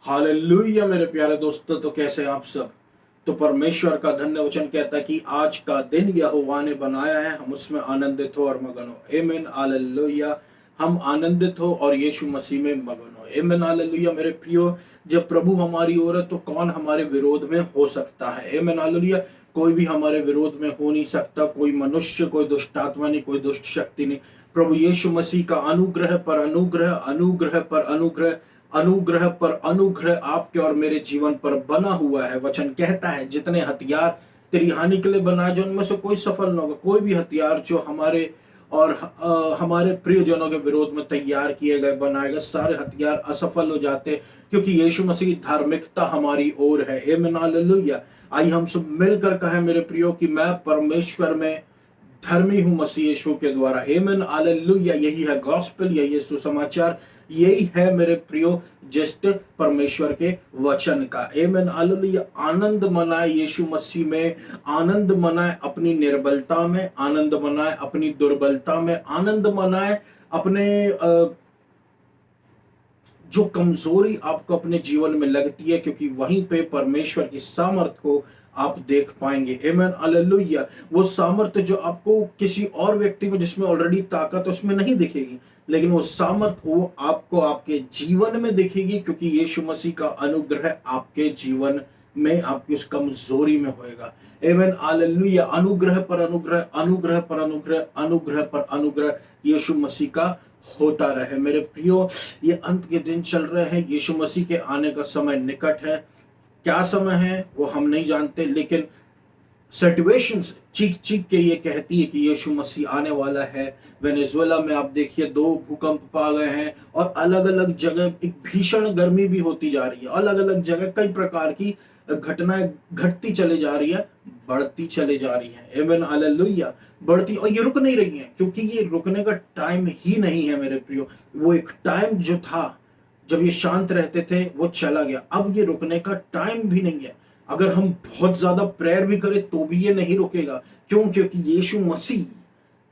Hallelujah मेरे प्यारे दोस्तों, तो कैसे आप सब। तो परमेश्वर का धन्य वचन कहता है कि आज का दिन यहोवा ने बनाया है, हम उसमें आनंदित हो और मगन हो। आमीन हालेलुया। हम आनंदित हो और यीशु मसीह में मगन हो। आमीन हालेलुया मेरे प्रियो, जब प्रभु हमारी ओर है तो कौन हमारे विरोध में हो सकता है। आमीन हालेलुया। कोई भी हमारे विरोध में हो नहीं सकता, कोई मनुष्य, कोई दुष्ट आत्मा नहीं, कोई दुष्ट शक्ति नहीं। प्रभु यीशु मसीह का अनुग्रह पर अनुग्रह, अनुग्रह पर अनुग्रह, अनुग्रह पर अनुग्रह आपके और मेरे जीवन पर बना हुआ है। वचन कहता है जितने हथियार तेरी हानि के लिए बनाए जो उनमें से कोई सफल न होगा। कोई भी हथियार जो हमारे और हमारे प्रियजनों के विरोध में तैयार किए गए, बनाए गए सारे हथियार असफल हो जाते, क्योंकि यीशु मसीह की धार्मिकता हमारी ओर है। आमीन हालेलुया। आइए हम सब मिलकर कहें मेरे प्रियो कि मैं परमेश्वर में धर्मी हूं मसीह यीशु के द्वारा। आमीन हालेलुया। यही है गॉस्पेल, यही है सुसमाचार, यही है मेरे प्रियो जस्ट परमेश्वर के वचन का। आमीन हालेलुया। आनंद मनाए यीशु मसीह में, आनंद मनाए अपनी निर्बलता में, आनंद मनाए अपनी दुर्बलता में, आनंद मनाए अपने जो कमजोरी आपको अपने जीवन में लगती है, क्योंकि वहीं पे परमेश्वर की सामर्थ को आप देख पाएंगे। आमीन हालेलुया। वो सामर्थ जो आपको किसी और व्यक्ति में जिसमें ऑलरेडी ताकत उसमें नहीं दिखेगी, लेकिन वो सामर्थ वो आपको आपके जीवन में दिखेगी, क्योंकि यीशु मसीह का अनुग्रह आपके जीवन में आपकी उस कमजोरी में होएगा। आमीन हालेलुया। अनुग्रह पर अनुग्रह, अनुग्रह पर अनुग्रह, अनुग्रह पर अनुग्रह यीशु मसीह का होता रहे। मेरे प्रियो, ये अंत के दिन चल रहे हैं, यीशु मसीह के आने का समय निकट है। क्या समय है वो हम नहीं जानते, लेकिन सिचुएशंस चीख चीख के ये कहती है कि यीशु मसीह आने वाला है। वेनेजुएला में आप देखिए 2 भूकंप आ गए हैं, और अलग अलग जगह एक भीषण गर्मी भी होती जा रही है। अलग अलग जगह कई प्रकार की घटनाएं घटती चली जा रही है, बढ़ती चली जा रही है। आमीन हालेलुया। बढ़ती, और ये रुक नहीं रही है, क्योंकि ये रुकने का टाइम ही नहीं है मेरे प्रियो। वो एक टाइम जो था जब ये शांत रहते थे वो चला गया, अब ये रुकने का टाइम भी नहीं है। अगर हम बहुत ज्यादा प्रेयर भी करें तो भी ये नहीं रुकेगा। क्यों? क्योंकि यीशु मसीह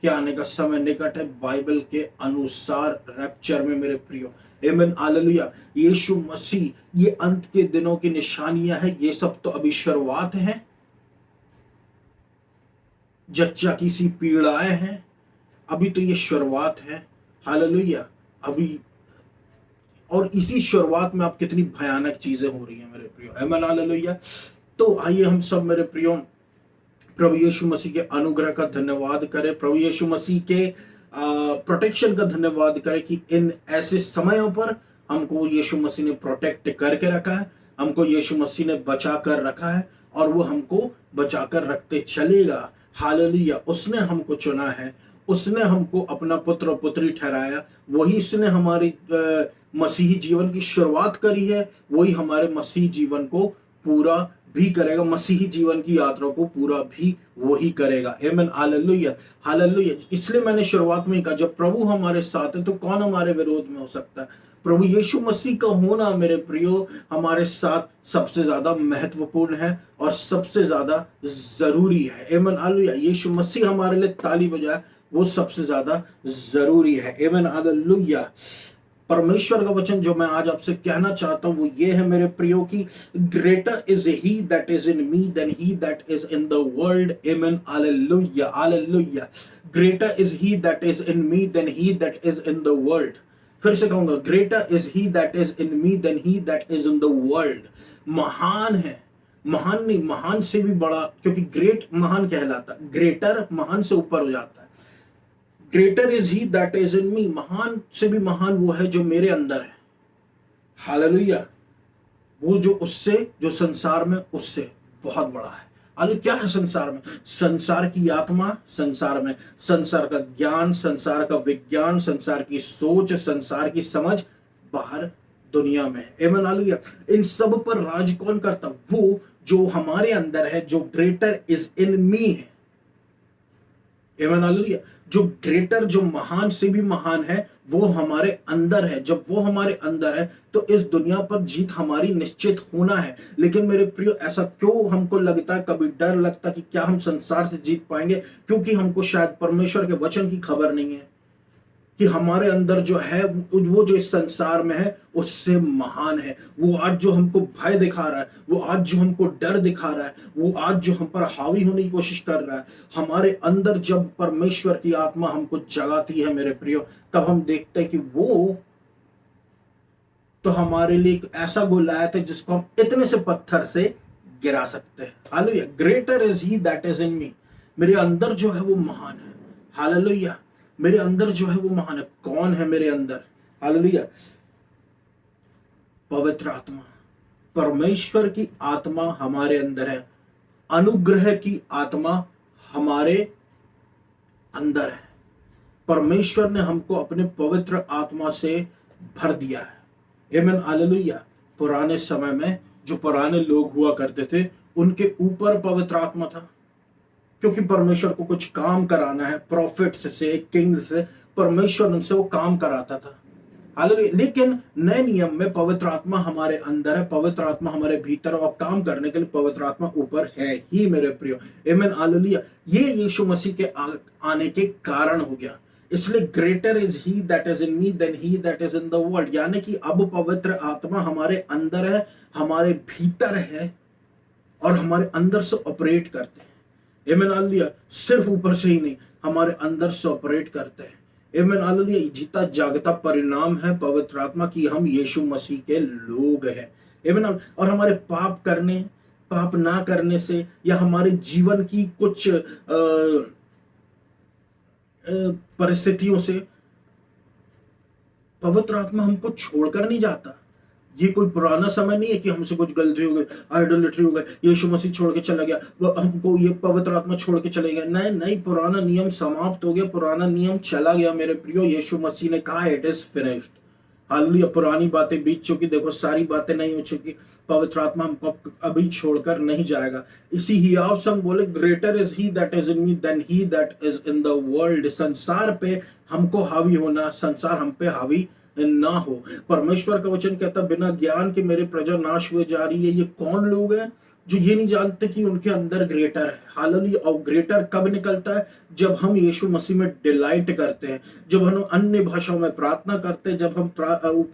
के आने का समय निकट है, बाइबल के अनुसार रैप्चर में मेरे प्रियो। आमीन हालेलुया। यीशु मसीह, ये अंत के दिनों की निशानियां हैं, ये सब तो अभी शुरुआत है। जच्चा की सी पीड़ाएं हैं, अभी तो ये शुरुआत है। हालेलुया। अभी, और इसी शुरुआत में आप कितनी भयानक चीजें हो रही हैं मेरे प्रियो। आमीन हालेलुया। तो आइए हम सब मेरे प्रियो प्रभु यीशु मसीह के अनुग्रह का धन्यवाद करें, प्रभु यीशु मसीह के प्रोटेक्शन का धन्यवाद करें कि इन ऐसे समयों पर हमको यीशु मसीह ने प्रोटेक्ट करके रखा है, हमको यीशु मसीह ने बचा कर रखा है, और वो हमको बचा कर रखते चलेगा। हालेलुया। उसने हमको चुना है, उसने हमको अपना पुत्र और पुत्री ठहराया, वही उसने हमारी मसीही जीवन की शुरुआत करी है, वही हमारे मसीही जीवन को पूरा भी करेगा। मसीही जीवन की यात्रा को पूरा भी वही करेगा। आमीन हालेलुया। हालेलुया। इसलिए मैंने शुरुआत में कहा, जब प्रभु हमारे साथ है तो कौन हमारे विरोध में हो सकता है। प्रभु यीशु मसीह का होना मेरे प्रियो हमारे साथ सबसे ज्यादा महत्वपूर्ण है और सबसे ज्यादा जरूरी है। आमीन हालेलुया। यीशु मसीह हमारे लिए ताली बजाए, वो सबसे ज्यादा जरूरी है। आमीन हालेलुया। परमेश्वर का वचन जो मैं आज आपसे कहना चाहता हूं वो ये है मेरे प्रियो की, greater is he that is in me than he that is in the world. आमीन हालेलुया। हालेलुया। Greater is he that is in me than he that is in the world. फिर से कहूंगा, greater is he that is in me than he that is in the world. महान है, महान नहीं, महान से भी बड़ा, क्योंकि ग्रेट महान कहलाता, ग्रेटर महान से ऊपर हो जाता है। Greater is he that is in me, महान से भी महान वो है जो मेरे अंदर है। हालेलुया। वो जो उससे, जो संसार में उससे बहुत बड़ा है। अरे क्या है संसार में? संसार की आत्मा, संसार में संसार का ज्ञान, संसार का विज्ञान, संसार की सोच, संसार की समझ बाहर दुनिया में। आमीन हालेलुया। इन सब पर राज कौन करता? वो जो हमारे अंदर है, जो ग्रेटर इज इन मी है। आमीन हालेलुया। जो ग्रेटर, जो महान से भी महान है, वो हमारे अंदर है। जब वो हमारे अंदर है तो इस दुनिया पर जीत हमारी निश्चित होना है। लेकिन मेरे प्रियो, ऐसा क्यों हमको लगता है, कभी डर लगता है कि क्या हम संसार से जीत पाएंगे? क्योंकि हमको शायद परमेश्वर के वचन की खबर नहीं है। कि हमारे अंदर जो है वो जो इस संसार में है उससे महान है। वो आज जो हमको भय दिखा रहा है, वो आज जो हमको डर दिखा रहा है, वो आज जो हम पर हावी होने की कोशिश कर रहा है, हमारे अंदर जब परमेश्वर की आत्मा हमको जगाती है मेरे प्रियो, तब हम देखते हैं कि वो तो हमारे लिए एक ऐसा गोलायत है जिसको हम इतने से पत्थर से गिरा सकते हैं। हालेलुया। Greater is he that is in me. मेरे अंदर जो है वो महान है। हालेलुया। मेरे अंदर जो है वो महान है। कौन है मेरे अंदर? हालेलुया। पवित्र आत्मा, परमेश्वर की आत्मा हमारे अंदर है। अनुग्रह की आत्मा हमारे अंदर है। परमेश्वर ने हमको अपने पवित्र आत्मा से भर दिया है। आमीन, हालेलुया। पुराने समय में जो पुराने लोग हुआ करते थे उनके ऊपर पवित्र आत्मा था, क्योंकि परमेश्वर को कुछ काम कराना है, प्रॉफिट्स से, किंग्स से, परमेश्वर उनसे वो काम कराता था। हालेलुया। लेकिन नए नियम में पवित्र आत्मा हमारे अंदर है, पवित्र आत्मा हमारे भीतर, और काम करने के लिए पवित्र आत्मा ऊपर है ही मेरे प्रियो। आमीन, हालेलुया। ये यीशु मसीह के आने के कारण हो गया। इसलिए greater is he that is in me than he that is in the world. यानी कि अब पवित्र आत्मा हमारे अंदर है, हमारे भीतर है, और हमारे अंदर से ऑपरेट करते हैं। आमीन, हालेलुया। सिर्फ ऊपर से ही नहीं, हमारे अंदर से ऑपरेट करते हैं। आमीन, हालेलुया। जीता जागता परिणाम है पवित्र आत्मा की हम यीशु मसीह के लोग हैं। आमीन। और हमारे पाप ना करने से, या हमारे जीवन की कुछ परिस्थितियों से पवित्र आत्मा हमको छोड़कर नहीं जाता। ये कोई पुराना समय नहीं है कि हमसे कुछ गलती हो गई, आइडोलेट्री हो गई, यीशु मसीह छोड़ के चला गया, वो हमको ये पवित्र आत्मा छोड़ के चले गया। नहीं नहीं, पुराना नियम समाप्त हो गया, पुराना नियम चला गया मेरे प्रियो। यीशु मसीह ने कहा इट इज फिनिश्ड। हालेलुया। पुरानी बातें बीत चुकी, देखो सारी बातें नहीं हो चुकी। पवित्र आत्मा हमको अभी छोड़कर नहीं जाएगा। इसी ही आप सब बोले greater is he that is in me than he that is in the world. संसार पे हमको हावी होना, संसार हम पे हावी ना हो। परमेश्वर का वचन कहता बिना ज्ञान के मेरे प्रजा नाश हुए जा रही है। ये कौन लोग हैं जो ये नहीं जानते कि उनके अंदर ग्रेटर है? हालेलुया। और ग्रेटर कब निकलता है? जब हम यीशु मसीह में डिलाइट करते हैं, जब हम अन्य भाषाओं में प्रार्थना करते हैं, जब हम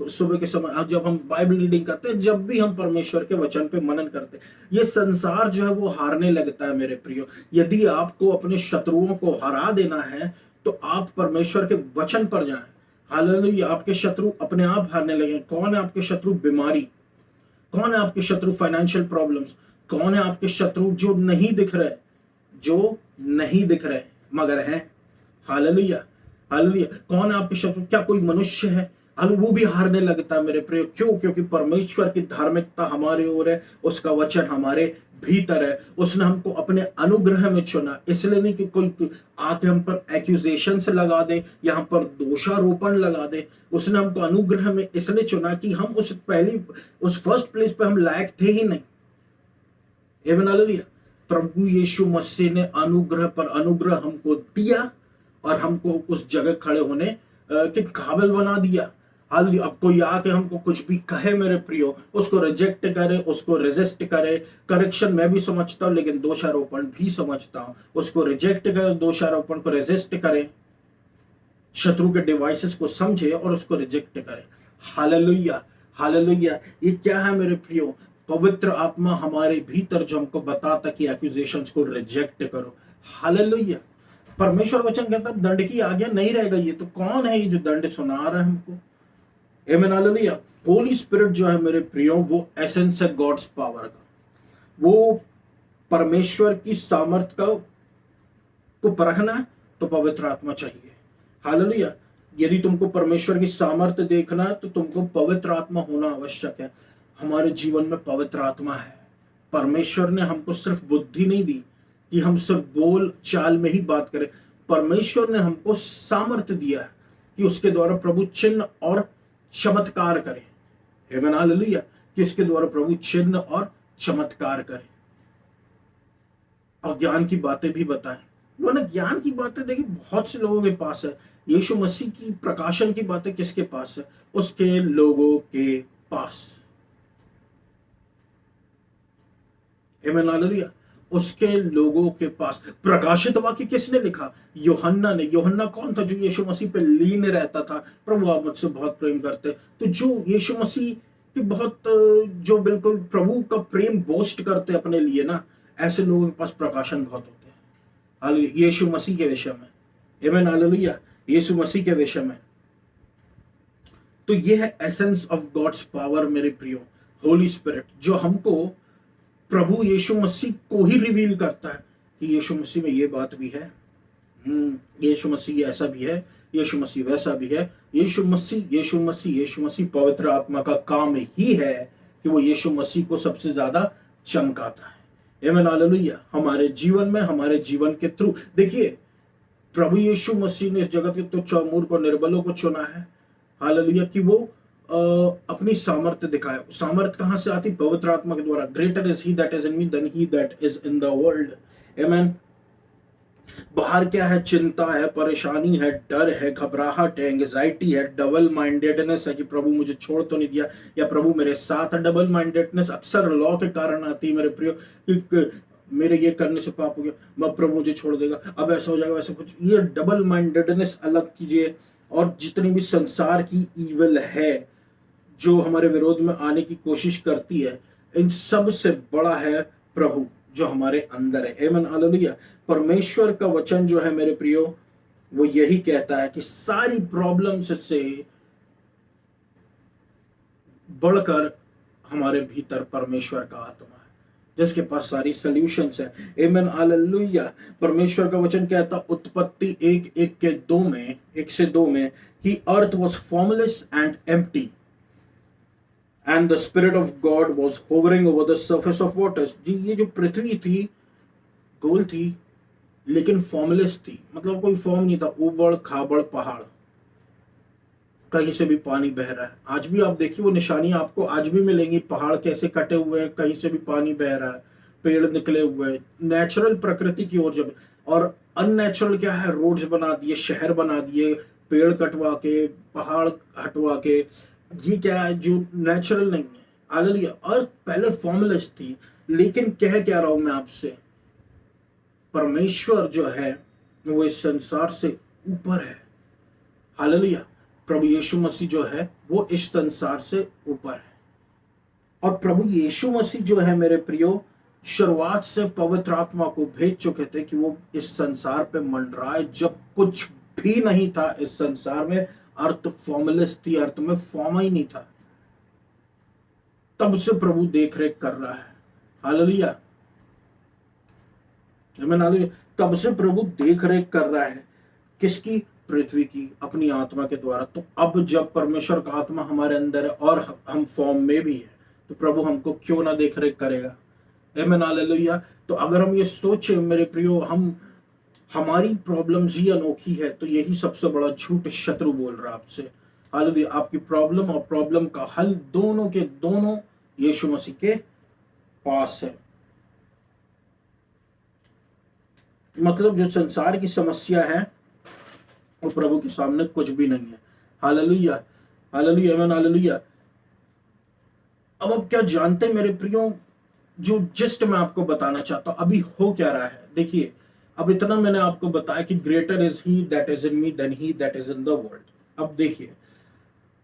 सुबह के समय जब हम बाइबल रीडिंग करते हैं, जब भी हम परमेश्वर के वचन पे मनन करते हैं, ये संसार जो है वो हारने लगता है मेरे प्रियो। यदि आपको अपने शत्रुओं को हरा देना है तो आप परमेश्वर के वचन पर जाएं। हालेलुया। आपके शत्रु अपने आप हारने लगे। कौन है आपके शत्रु? बीमारी। कौन है आपके शत्रु? Financial problems. कौन है आपके शत्रु? जो नहीं दिख रहे, जो नहीं दिख रहे मगर हैं। हालेलुया। हालेलुया। कौन है आपके शत्रु? क्या कोई मनुष्य है? वो भी हारने लगता है मेरे प्रिय। क्यों? क्योंकि परमेश्वर की धार्मिकता हमारे ओर है, उसका वचन हमारे भीतर है। उसने हमको अपने अनुग्रह में चुना, इसलिए नहीं कि कोई आके हम पर एक्यूजेशन से लगा दे, यहाँ पर दोषारोपण लगा दे। उसने हमको अनुग्रह में इसलिए चुना कि हम उस फर्स्ट प्लेस पे हम लायक थे ही नहीं। आमीन, हालेलुया। प्रभु यीशु मसीह ने अनुग्रह पर अनुग्रह हमको दिया और हमको उस जगह खड़े होने के काबिल बना दिया। हालेलुया। अब कोई आके हमको कुछ भी कहे मेरे प्रियो, उसको रिजेक्ट करे, उसको रेजिस्ट करे। करेक्शन मैं भी समझता हूं, लेकिन दोषारोपण भी समझता हूं। उसको रिजेक्ट करे, दोषारोपण को रेजिस्ट करे, शत्रु के डिवाइसेस को समझे और उसको रिजेक्ट करे। हालेलुया। हालेलुया। ये क्या है मेरे प्रियो? पवित्र आत्मा हमारे भीतर जो हमको बताता कि एक्यूजेशंस को रिजेक्ट करो। हालेलुया। परमेश्वर वचन कहता दंड की आज्ञा नहीं रहेगा। ये तो कौन है ये जो दंड सुना रहा है हमको? आमीन, हालेलुया। होली स्पिरिट जो है मेरे प्रियो, वो एसेंस है गॉड्स पावर का। वो परमेश्वर की सामर्थ को परखना है तो पवित्र आत्मा चाहिए। हालेलुया। यदि तुमको परमेश्वर की सामर्थ्य देखना है तो तुमको पवित्र आत्मा होना आवश्यक है। हमारे जीवन में पवित्र आत्मा है। परमेश्वर ने हमको सिर्फ बुद्धि नहीं दी कि हम सिर्फ बोल चाल में ही बात करें। परमेश्वर ने हमको सामर्थ्य दिया है कि उसके द्वारा प्रभु चिन्ह और चमत्कार करे। आमीन, हालेलुया। कि इसके द्वारा प्रभु चिन्ह और चमत्कार करे और ज्ञान की बातें भी बताएं। वरना ज्ञान की बातें देखिए बहुत से लोगों के पास है। यीशु मसीह की प्रकाशन की बातें किसके पास है? उसके लोगों के पास। आमीन, हालेलुया। उसके लोगों के पास। प्रकाशित वाक्य किसने लिखा? यूहन्ना ने। यूहन्ना कौन था? जो यीशु मसीह पे लीन रहता था, प्रभु आप मुझसे बहुत प्रेम करते। तो जो यीशु मसीह की बहुत जो बिल्कुल प्रभु का प्रेम बोस्ट करते अपने लिए ना, ऐसे लोगों के पास प्रकाशन बहुत होते हैं। हालेलुया। यीशु मसीह के विषय में, आमीन, हालेलुया, यीशु मसीह के विषय में। तो ये है एसेंस ऑफ गॉड्स पावर मेरे प्रियो, होली स्पिरिट, जो हमको प्रभु यीशु मसीह को ही रिवील करता है कि यीशु मसीह में ये बात भी है, यीशु मसीह ऐसा भी है, यीशु मसीह वैसा भी है। यीशु मसीह पवित्र आत्मा का काम ही है कि वो यीशु मसीह को सबसे ज्यादा चमकाता है। आमीन, हालेलुया। हमारे जीवन में, हमारे जीवन के थ्रू। देखिए, प्रभु यीशु मसीह ने इस जगत के तुच्छ और मूर्ख और निर्बलों को चुना है, हालेलुया, कि वो अपनी सामर्थ्य दिखाए। सामर्थ्य कहां से आती? पवित्र आत्मा के द्वारा। Greater is he that is in me than he that is in the world. आमीन। बाहर क्या है? चिंता है, परेशानी है, डर है, घबराहट है, एंग्जाइटी है, डबल माइंडेडनेस है कि प्रभु मुझे छोड़ तो नहीं दिया, या प्रभु मेरे साथ है। डबल माइंडेडनेस अक्सर लॉ के कारण आती है मेरे प्रियो, कि मेरे ये करने से पाप हो गया, मैं प्रभु मुझे छोड़ देगा, अब ऐसा हो जाएगा, वैसा कुछ। ये डबल माइंडेडनेस अलग कीजिए। और जितनी भी संसार की ईविल है जो हमारे विरोध में आने की कोशिश करती है, इन सब से बड़ा है प्रभु जो हमारे अंदर है। आमीन, हालेलुया। परमेश्वर का वचन जो है मेरे प्रियो, वो यही कहता है कि सारी प्रॉब्लम्स से बढ़कर हमारे भीतर परमेश्वर का आत्मा है, जिसके पास सारी सॉल्यूशंस है। आमीन, हालेलुया। परमेश्वर का वचन कहता, उत्पत्ति 1:2 में कि अर्थ was formless and empty and the spirit of God was hovering over the surface of waters। जी, ये जो पृथ्वी थी गोल थी लेकिन फॉर्मलेस थी, मतलब कोई फॉर्म नहीं था, उबड़ खाबड़ पहाड़, कहीं से भी पानी बह रहा है। आज भी आप देखिए वो निशानियां आपको आज भी मिलेंगी, पहाड़ कैसे कटे हुए हैं, कहीं से भी पानी बह रहा है, पेड़ निकले हुए हैं, नेचुरल प्रकृति की ओर जब। और अननेचुरल क्या है? रोड्स बना दिए, शहर बना दिए, पेड़ कटवा के, पहाड़ हटवा के। ये क्या है? जो नेचुरल नहीं है। हालेलुया। और पहले फॉर्मलेस थी, लेकिन कह रहा हूं मैं आपसे, परमेश्वर जो है वो इस संसार से ऊपर है। हालेलुया। प्रभु यीशु मसीह जो है वो इस संसार से ऊपर है। और प्रभु यीशु मसीह जो है मेरे प्रियो, शुरुआत से पवित्र आत्मा को भेज चुके थे कि वो इस संसार पे मंडराए। जब कुछ भी नहीं था इस संसार में, अर्थ फॉर्मलेस थी, अर्थ में फॉर्म ही नहीं था, तब से प्रभु देख रेख कर रहा है। हालेलुया, आमीन, हालेलुया। तब से प्रभु देख रेख कर रहा है किसकी? पृथ्वी की, अपनी आत्मा के द्वारा। तो अब जब परमेश्वर का आत्मा हमारे अंदर है और हम फॉर्म में भी है, तो प्रभु हमको क्यों ना देख रेख करेगा। आमीन, हालेलुया। तो अगर हम ये सोचे मेरे प्रियो, हमारी प्रॉब्लम्स ही अनोखी है, तो यही सबसे बड़ा झूठ शत्रु बोल रहा है आपसे। हालेलुया। आपकी प्रॉब्लम और प्रॉब्लम का हल दोनों के दोनों यीशु मसीह के पास है। मतलब जो संसार की समस्या है वो प्रभु के सामने कुछ भी नहीं है। हालेलुया, हालेलुया, आमीन, हालेलुया। अब आप क्या जानते हैं मेरे प्रियो, जो जस्ट मैं आपको बताना चाहता हूं अभी हो क्या रहा है। देखिए, अब इतना मैंने आपको बताया कि greater is he that is in me than he that is in the world. अब देखिए,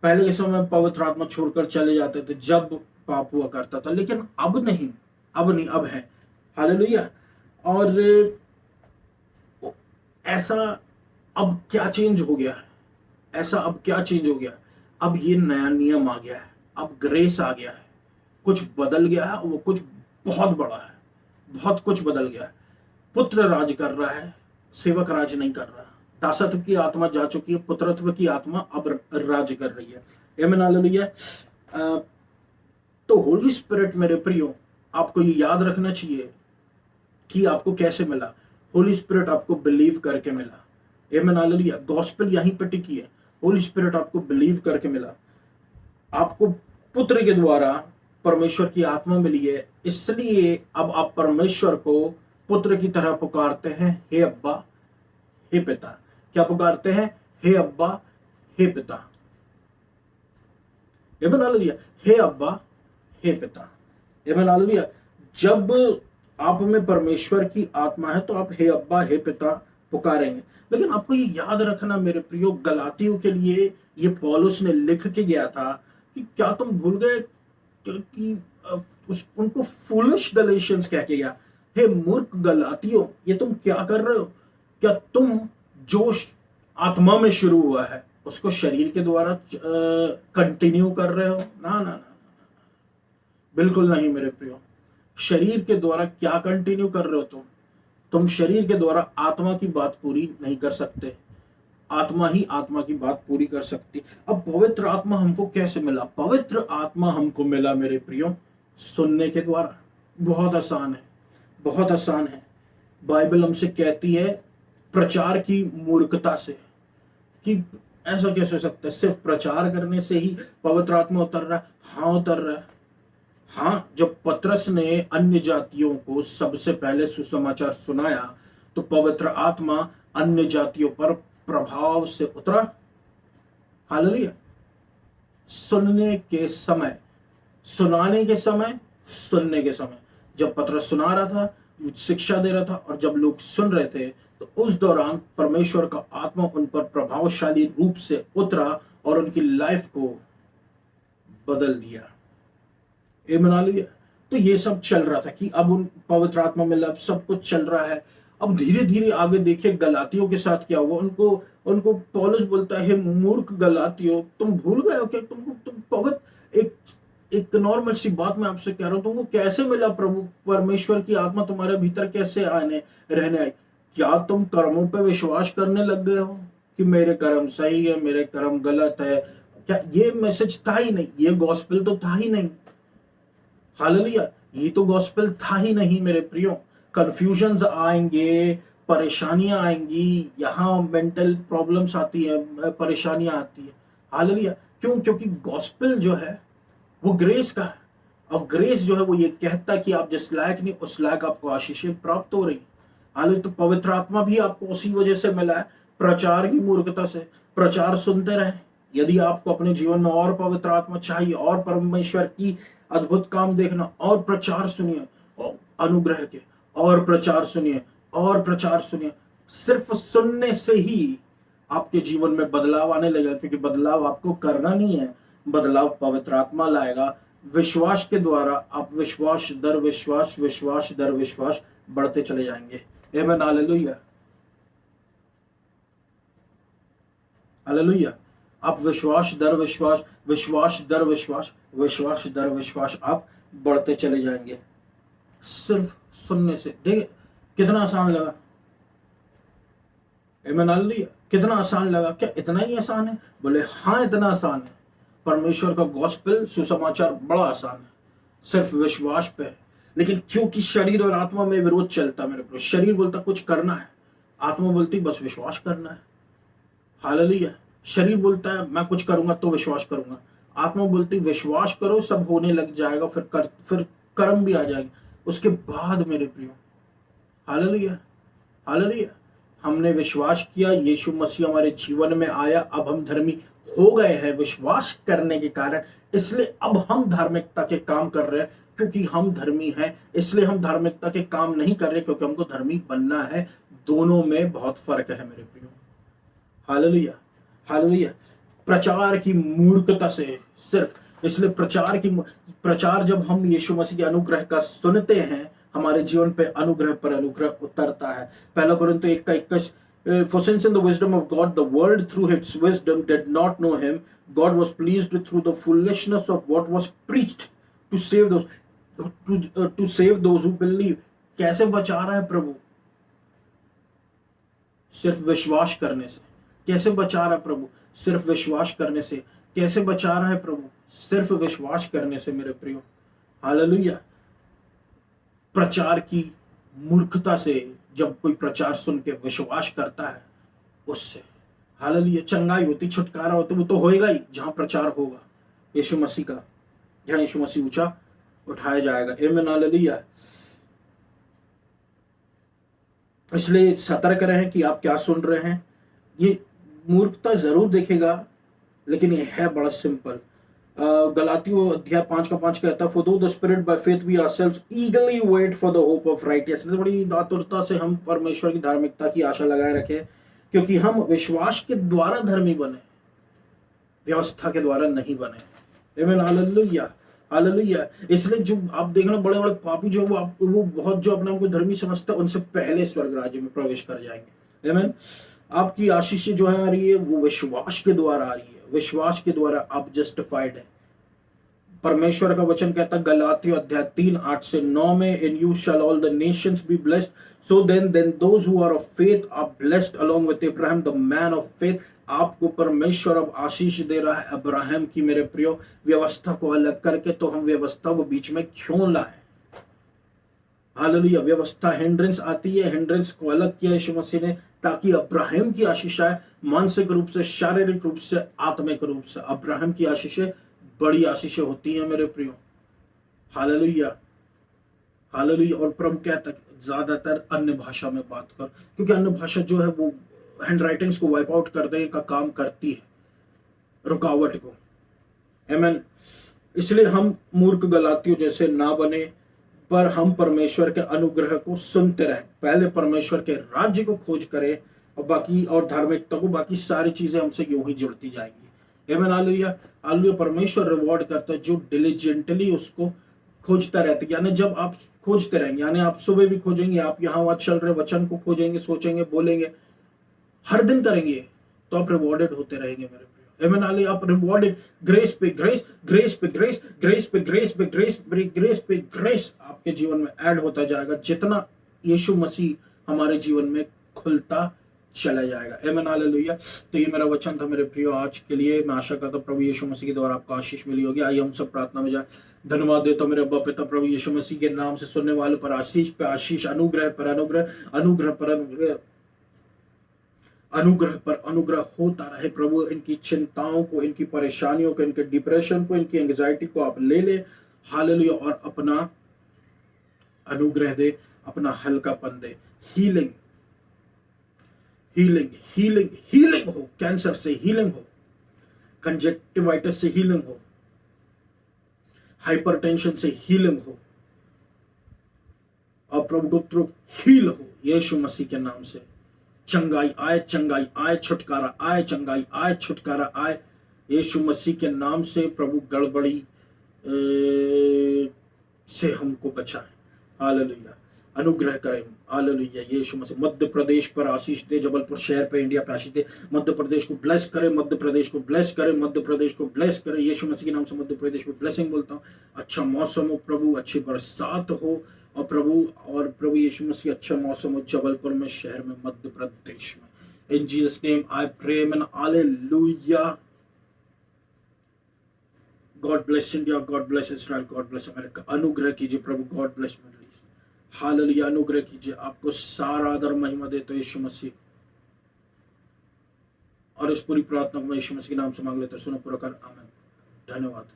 पहले इस समय पवित्र आत्मा छोड़कर चले जाते थे जब पाप हुआ करता था, लेकिन अब नहीं, अब है। हालेलुया। और ऐसा अब क्या चेंज हो गया है? ऐसा अब क्या चेंज हो गया? अब ये नया नियम आ गया है, अब ग्रेस आ गया है, कुछ बदल गया है, वो कुछ बहुत बड़ा है, बहुत कुछ बदल गया है। पुत्र राज कर रहा है, सेवक राज नहीं कर रहा। दासत्व की आत्मा जा चुकी है, पुत्रत्व की आत्मा अब राज कर रही है। आमीन, हालेलुया। तो होली स्पिरिट मेरे प्रियो, आपको ये याद रखना चाहिए कि आपको कैसे मिला। होली स्पिरिट आपको बिलीव करके मिला। आमीन, हालेलुया। गॉस्पेल यहीं पे टिकी है। होली स्पिरिट आपको बिलीव करके मिला, आपको पुत्र के द्वारा परमेश्वर की आत्मा मिली है, इसलिए अब आप परमेश्वर को पुत्र की तरह पुकारते हैं, हे अब्बा, हे पिता। क्या पुकारते हैं? हे अब्बा, हे पिता। आमीन, हालेलुया। हे अब्बा, हे पिता। आमीन, हालेलुया। जब आप में परमेश्वर की आत्मा है तो आप हे अब्बा हे पिता पुकारेंगे। लेकिन आपको ये याद रखना मेरे प्रियो, गलातियों के लिए ये पौलुस ने लिख के गया था कि क्या तुम भूल गए कि उनको फूलिश गलेशियंस कह के गया, हे मूर्ख गलातियों, ये तुम क्या कर रहे हो? क्या तुम जो आत्मा में शुरू हुआ है उसको शरीर के द्वारा कंटिन्यू कर रहे हो? ना ना ना, बिल्कुल नहीं मेरे प्रियो। शरीर के द्वारा क्या कंटिन्यू कर रहे हो तुम शरीर के द्वारा आत्मा की बात पूरी नहीं कर सकते। आत्मा ही आत्मा की बात पूरी कर सकती। अब पवित्र आत्मा हमको कैसे मिला? पवित्र आत्मा हमको मिला मेरे प्रियो सुनने के द्वारा। बहुत आसान है, बहुत आसान है। बाइबल हमसे कहती है प्रचार की मूर्खता से, कि ऐसा कैसे हो सकता है, सिर्फ प्रचार करने से ही पवित्र आत्मा उतर रहा है? हाँ उतर रहा है। हाँ, जब पतरस ने अन्य जातियों को सबसे पहले सुसमाचार सुनाया तो पवित्र आत्मा अन्य जातियों पर प्रभाव से उतरा। हालेलुया। सुनने के समय, सुनाने के समय, सुनने के समय, जब पतरस सुना रहा था, शिक्षा दे रहा था, और जब लोग सुन रहे थे तो उस दौरान परमेश्वर का आत्मा उन पर प्रभावशाली रूप से उतरा और उनकी लाइफ को बदल दिया। हालेलुया। तो ये सब चल रहा था कि अब उन पवित्र आत्मा में अब सब कुछ चल रहा है। अब धीरे धीरे आगे देखिए गलातियों के साथ क्या हुआ। उनको उनको पौलुस बोलता है, मूर्ख गलातियों, तुम भूल गए हो क्या? तुम पवित्र, एक नॉर्मल सी बात मैं आपसे कह रहा हूं, तुमको कैसे मिला प्रभु परमेश्वर की आत्मा तुम्हारे भीतर कैसे आने रहने आई? क्या तुम कर्मों पे विश्वास करने लग गए हो कि मेरे कर्म सही है, मेरे कर्म गलत है? क्या ये मैसेज था ही नहीं? ये गॉस्पेल तो था ही नहीं। हालेलुया। ये तो गॉस्पेल था ही नहीं मेरे प्रियो। कंफ्यूजन्स आएंगे, परेशानियां आएंगी, यहाँ मेंटल प्रॉब्लम्स आती है, परेशानियां आती है। हालेलुया। क्यों? क्योंकि गॉस्पेल जो है वो ग्रेस का है, और ग्रेस जो है वो ये कहता है कि आप जिस लायक नहीं उस लायक आपको आशीषें प्राप्त हो रही। हालेलुया। तो पवित्र आत्मा भी आपको उसी वजह से मिला है, प्रचार की मूर्खता से। प्रचार सुनते रहे। यदि आपको अपने जीवन में और पवित्र आत्मा चाहिए और परमेश्वर की अद्भुत काम देखना, और प्रचार सुनिए, और अनुग्रह के, और प्रचार सुनिए, और प्रचार सुनिए। सिर्फ सुनने से ही आपके जीवन में बदलाव आने लगेगा, क्योंकि बदलाव आपको करना नहीं है, बदलाव पवित्र आत्मा लाएगा। विश्वास के द्वारा आप विश्वास दर विश्वास, विश्वास दर विश्वास बढ़ते चले जाएंगे। आमीन। हालेलुया। हालेलुया। आप विश्वास दर विश्वास, विश्वास दर विश्वास, विश्वास दर विश्वास आप बढ़ते चले जाएंगे सिर्फ सुनने से। देखिए कितना आसान लगा। आमीन। हालेलुया। कितना आसान लगा। क्या इतना ही आसान है? बोले हाँ इतना आसान है। परमेश्वर का गॉस्पेल सुसमाचार बड़ा आसान है, सिर्फ विश्वास पे है। लेकिन क्योंकि शरीर और आत्मा में विरोध चलता मेरे प्रिय। शरीर बोलता कुछ करना है, आत्मा बोलती बस विश्वास करना है। हालेलुया। शरीर बोलता है मैं कुछ करूंगा तो विश्वास करूंगा, आत्मा बोलती विश्वास करो सब होने लग जाएगा, फिर कर्म भी आ जाएंगे उसके बाद मेरे प्रियो। हालेलुया। हालेलुया। हमने विश्वास किया, यीशु मसीह हमारे जीवन में आया, अब हम धर्मी हो गए हैं विश्वास करने के कारण। इसलिए अब हम धार्मिकता के काम कर रहे हैं, क्योंकि हम धर्मी हैं। इसलिए हम धार्मिकता के काम नहीं कर रहे क्योंकि हमको धर्मी बनना है। दोनों में बहुत फर्क है मेरे प्रियो। हालेलुया। हालेलुया। प्रचार की मूर्खता से, सिर्फ इसलिए प्रचार जब हम यीशु मसीह के अनुग्रह का सुनते हैं, हमारे जीवन पे अनुग्रह पर अनुग्रह उतरता है। पहला कोरिन्थियों 1:21, For since in the wisdom of God the world through its wisdom did not know him, God was pleased through the foolishness of what was preached to save those who believe। कैसे बचा रहा है प्रभु? सिर्फ विश्वास करने से। कैसे बचा रहा है प्रभु? सिर्फ विश्वास करने से। कैसे बचा रहा है प्रभु? सिर्फ विश्वास करने से मेरे प्रियो। हालेलुया। प्रचार की मूर्खता से, जब कोई प्रचार सुन के विश्वास करता है उससे हालेलुया चंगाई होती, छुटकारा होता, वो तो होएगा ही जहां प्रचार होगा यीशु मसीह का, जहां यीशु मसीह ऊंचा उठाया जाएगा। आमीन। हालेलुया। इसलिए सतर्क रहें कि आप क्या सुन रहे हैं। ये मूर्खता जरूर दिखेगा, लेकिन ये है बड़ा सिंपल। गलातियों अध्याय 5:5 कहता है, for though the spirit by faith we ourselves eagerly wait for the hope of righteousness. बड़ी आतुरता से हम परमेश्वर की धार्मिकता की आशा लगाए रखे, क्योंकि हम विश्वास के द्वारा धर्मी बने, व्यवस्था के द्वारा नहीं बने। आमीन, हालेलुया, हालेलुया। इसलिए जो आप देखना, बड़े बड़े पापी जो वो बहुत जो अपने को धर्मी समझता है, उनसे पहले स्वर्ग राज्य में प्रवेश कर जाएंगे। आमीन। आपकी आशीष जो है आ रही है, वो विश्वास के द्वारा आ रही है। विश्वास के द्वारा आप जस्टिफाइड है। परमेश्वर का वचन कहता है गलातियों अध्याय 3:8-9 में, in you shall all the nations be blessed, so then those who are of faith are blessed along with Abraham the man of faith. आपको परमेश्वर अब आशीष दे रहा है अब्राहम की। मेरे प्रियो, व्यवस्था को अलग करके तो हम व्यवस्था को बीच में क्यों लाए? हालेलुया। व्यवस्था हिंड्रेंस आती है, हिंड्रेंस को अलग किया यीशु मसीह ने, ताकि अब्राहम की आशीष आए, मानसिक रूप से, शारीरिक रूप से, आत्मिक रूप से। अब्राहम की आशीषें बड़ी आशीषें होती हैं मेरे प्रियो। Hallelujah, hallelujah. और प्रभु कहता है ज्यादातर अन्य भाषा में बात कर, क्योंकि अन्य भाषा जो है वो हैंड राइटिंग्स को वाइप आउट कर देने का काम करती है, रुकावट को। आमीन। इसलिए हम मूर्ख गलातियों जैसे ना बने, पर हम परमेश्वर के अनुग्रह को सुनते रहे। पहले परमेश्वर के राज्य को खोज करें, और बाकी और धार्मिकता को, बाकी सारी चीजें हमसे यूं ही जुड़ती जाएंगी। आमीन, हालेलुया, हालेलुया। परमेश्वर रिवॉर्ड करता है जो डिलीजेंटली उसको खोजता रहता है। यानी जब आप खोजते रहेंगे, यानी आप सुबह भी खोजेंगे, आप यहाँ वहां चल रहे वचन को खोजेंगे, सोचेंगे, बोलेंगे, हर दिन करेंगे, तो आप रिवॉर्डेड होते रहेंगे मेरे प्रियो। आमीन, हालेलुया। आप रिवॉर्डेड, ग्रेस पे ग्रेस, ग्रेस पे ग्रेस, ग्रेस पे ग्रेस पे ग्रेस, ग्रेस पे ग्रेस आपके जीवन में ऐड होता जाएगा, जितना यीशु मसीह हमारे जीवन में खुलता चला जाएगा। आमीन, हालेलुया। तो ये मेरा वचन था मेरे प्रियो आज के लिए। मैं आशा करता हूं प्रभु यीशु मसीह के द्वारा आपको आशीष मिली होगी। आइए हम सब प्रार्थना में जाए। धन्यवाद देता हूं मेरे अब्बा पिता प्रभु यीशु मसीह के नाम से, सुनने वालों पर आशीष पे आशीष, अनुग्रह पर अनुग्रह, अनुग्रह पर अनुग्रह, अनुग्रह पर अनुग्रह होता रहे। प्रभु इनकी चिंताओं को, इनकी परेशानियों को, इनके डिप्रेशन को, इनकी एंग्जाइटी को आप ले ले। हालेलुया। और अपना अनुग्रह दे, अपना हल्कापन दे। हीलिंग, हीलिंग, हीलिंग, हीलिंग हो। कैंसर से हीलिंग हो, कंजक्टिवाइटिस से हीलिंग हो, हाइपरटेंशन से हीलिंग हो, और प्रभु गुप्त हील हो यीशु मसीह के नाम से। चंगाई आए, चंगाई आए, छुटकारा आए, चंगाई आए, छुटकारा आए यीशु मसीह के नाम से। प्रभु गड़बड़ी से हमको बचाए। हालेलुया। अनुग्रह करें। हालेलुया। यीशु मसीह मध्य प्रदेश पर आशीष दे, जबलपुर शहर पे, इंडिया पे आशीष दे। मध्य प्रदेश को ब्लेस करे, मध्य प्रदेश को ब्लेस करे, मध्य प्रदेश को ब्लेस करे यीशु मसीह के नाम से। मध्य प्रदेश में ब्लेसिंग बोलता हूँ। अच्छा मौसम हो प्रभु, अच्छी बरसात हो, और प्रभु यीशु मसीह अच्छा मौसम हो जबलपुर में, शहर में, मध्य प्रदेश में। In Jesus name I pray, man, हालेलुया। God bless India, God bless Israel, God bless America. अनुग्रह कीजिए प्रभु, गॉड ब्लेस मिडल ईस्ट। हालेलुया। अनुग्रह कीजिए। आपको सारा आदर महिमा देते हो यीशु मसीह। और इस पूरी प्रार्थना को मैं यीशु मसीह के नाम से मांग लेता हूं, सुनो पूरा कर, आमीन। धन्यवाद।